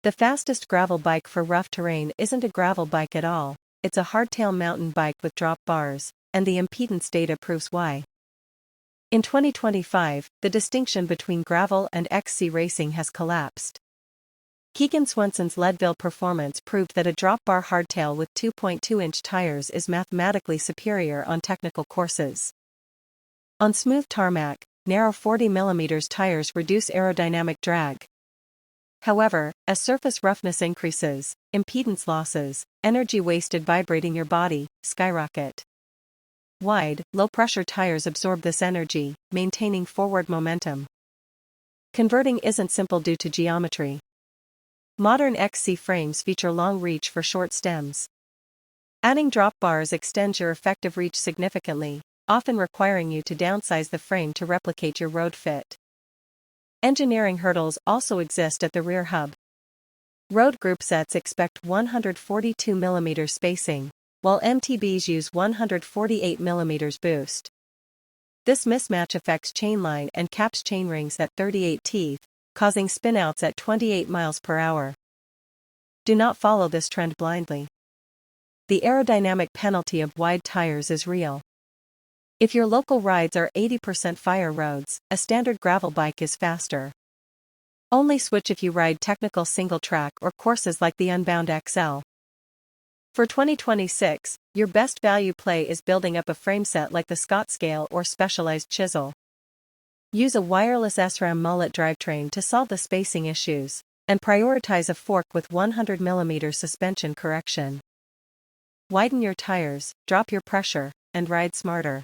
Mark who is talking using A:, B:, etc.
A: The fastest gravel bike for rough terrain isn't a gravel bike at all, it's a hardtail mountain bike with drop bars, and the impedance data proves why. In 2025, the distinction between gravel and XC racing has collapsed. Keegan Swenson's Leadville performance proved that a drop bar hardtail with 2.2-inch tires is mathematically superior on technical courses. On smooth tarmac, narrow 40mm tires reduce aerodynamic drag. However, as surface roughness increases, impedance losses, energy wasted vibrating your body, skyrocket. Wide, low-pressure tires absorb this energy, maintaining forward momentum. Converting isn't simple due to geometry. Modern XC frames feature long reach for short stems. Adding drop bars extends your effective reach significantly, often requiring you to downsize the frame to replicate your road fit. Engineering hurdles also exist at the rear hub. Road group sets expect 142mm spacing, while MTBs use 148mm boost. This mismatch affects chainline and caps chainrings at 38 teeth, causing spinouts at 28 miles per hour. Do not follow this trend blindly. The aerodynamic penalty of wide tires is real. If your local rides are 80% fire roads, a standard gravel bike is faster. Only switch if you ride technical single track or courses like the Unbound XL. For 2026, your best value play is building up a frameset like the Scott Scale or specialized chisel. Use a wireless SRAM mullet drivetrain to solve the spacing issues, and prioritize a fork with 100mm suspension correction. Widen your tires, drop your pressure, and ride smarter.